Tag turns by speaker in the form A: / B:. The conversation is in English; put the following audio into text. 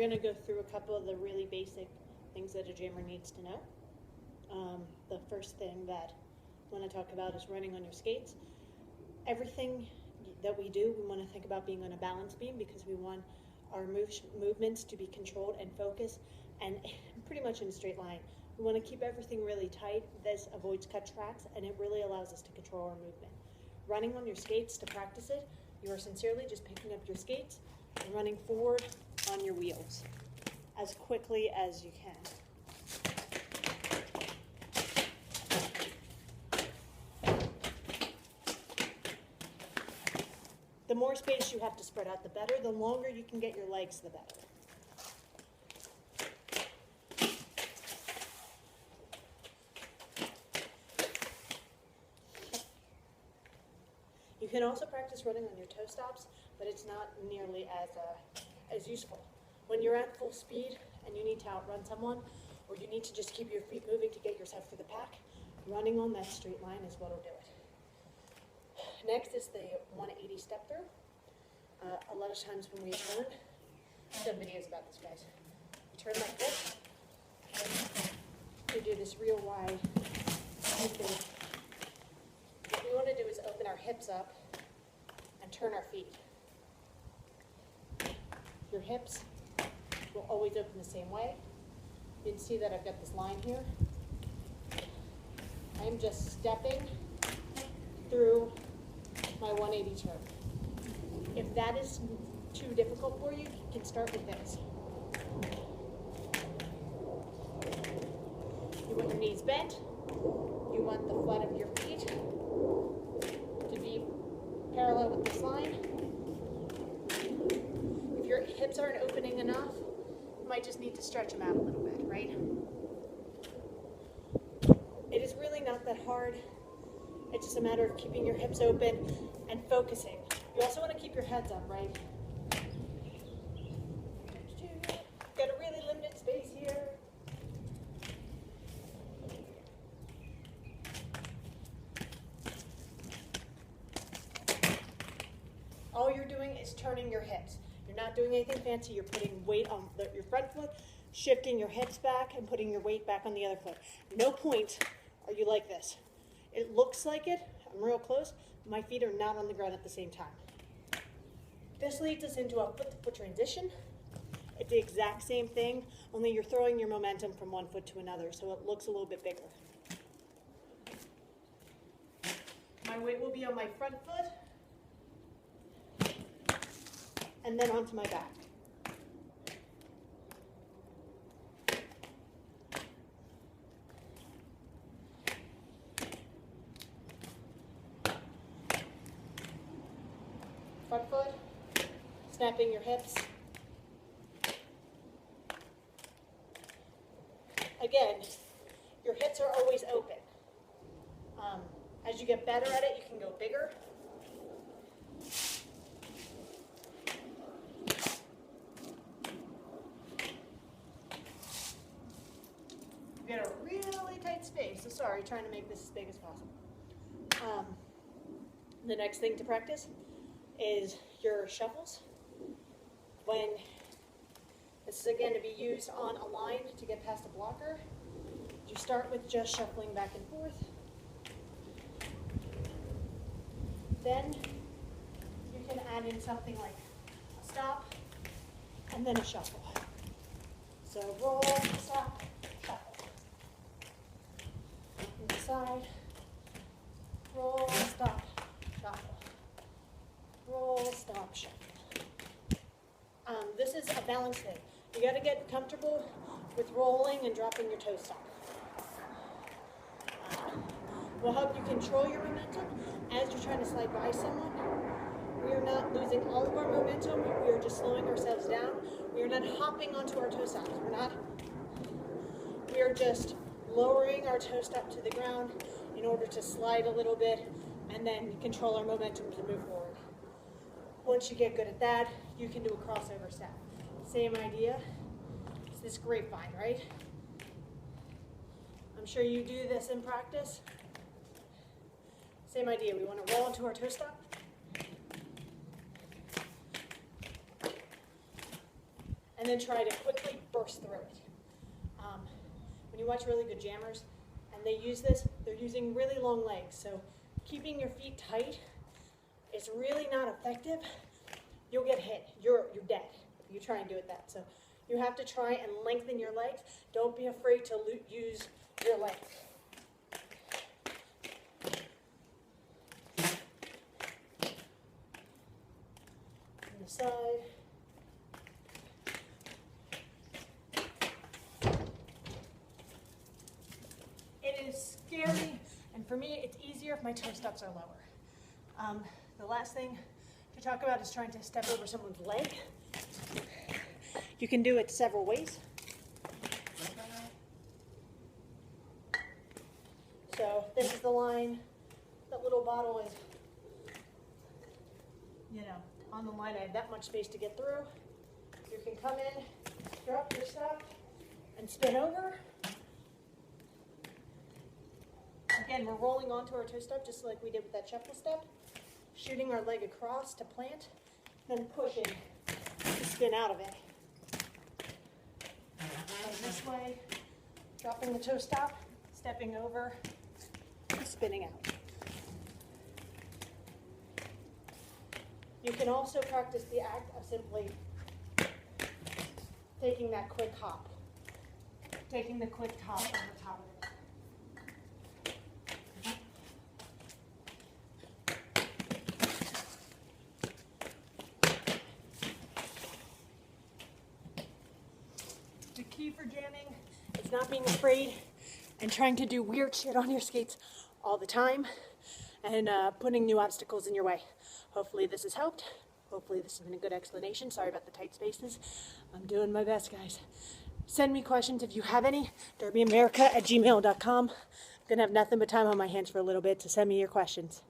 A: going to go through a couple of the really basic things that a gymmer needs to know. The first thing that I want to talk about is running on your skates. Everything that we do, we want to think about being on a balance beam because we want our movements to be controlled and focused and pretty much in a straight line. We want to keep everything really tight. This avoids cut tracks and it really allows us to control our movement. Running on your skates, to practice it, you are sincerely just picking up your skates and running forward on your wheels as quickly as you can. The more space you have to spread out, the better. The longer you can get your legs, the better. You can also practice running on your toe stops, but it's not nearly as useful. When you're at full speed and you need to outrun someone, or you need to just keep your feet moving to get yourself through the pack, running on that straight line is what will do it. Next is the 180 step through. A lot of times when we turn, I've done videos about this, guys. You turn like this, we do this real wide thing. What we want to do is open our hips up and turn our feet. Your hips will always open the same way. You can see that I've got this line here. I am just stepping through my 180 turn. If that is too difficult for you, you can start with this. You want your knees bent. You want the flat of your feet to be parallel with this line. If your hips aren't opening enough, you might just need to stretch them out a little bit, right? It is really not that hard. It's just a matter of keeping your hips open and focusing. You also want to keep your heads up, right? Got a really limited space here. All you're doing is turning your hips. You're not doing anything fancy. You're putting weight on your front foot, shifting your hips back, and putting your weight back on the other foot. No point are you like this. It looks like it. I'm real close. My feet are not on the ground at the same time. This leads us into a foot-to-foot transition. It's the exact same thing, only you're throwing your momentum from one foot to another, so it looks a little bit bigger. My weight will be on my front foot, and then onto my back. Front foot, snapping your hips. Again, your hips are always open. As you get better at it, you can go bigger. You've got a really tight space, so sorry, trying to make this as big as possible. The next thing to practice is your shuffles. When this is again to be used on a line to get past a blocker, you start with just shuffling back and forth. Then you can add in something like a stop and then a shuffle. So roll, stop, shuffle. Inside, roll, stop, shuffle. Roll, stop, shuffle. This is a balance thing. You got to get comfortable with rolling and dropping your toe stop. Will help you control your momentum as you're trying to slide by someone. We are not losing all of our momentum. We are just slowing ourselves down. We are not hopping onto our toe stops. We are just lowering our toe stop to the ground in order to slide a little bit and then control our momentum to move forward. Once you get good at that, you can do a crossover step. Same idea. It's this grapevine, right? I'm sure you do this in practice. Same idea. We want to roll into our toe stop. And then try to quickly burst through it. When you watch really good jammers and they use this, they're using really long legs. So keeping your feet tight is really not effective. You'll get hit. You're dead if you try and do it that. So you have to try and lengthen your legs. Don't be afraid to use your legs. On the side. It is scary, and for me, it's easier if my toe steps are lower. The last thing to talk about is trying to step over someone's leg. You can do it several ways. So this is the line. That little bottle is, on the line. I have that much space to get through. You can come in, drop your stuff, and spin over. Again, we're rolling onto our toe step just like we did with that shuffle step. Shooting our leg across to plant, then pushing to spin out of it. Going this way, dropping the toe stop, stepping over, spinning out. You can also practice the act of simply taking that quick hop. Taking the quick hop over top of it. The key for jamming is not being afraid and trying to do weird shit on your skates all the time and putting new obstacles in your way. Hopefully this has helped. Hopefully this has been a good explanation. Sorry about the tight spaces. I'm doing my best, guys. Send me questions if you have any. derbyamerica@gmail.com. I'm going to have nothing but time on my hands for a little bit to send me your questions.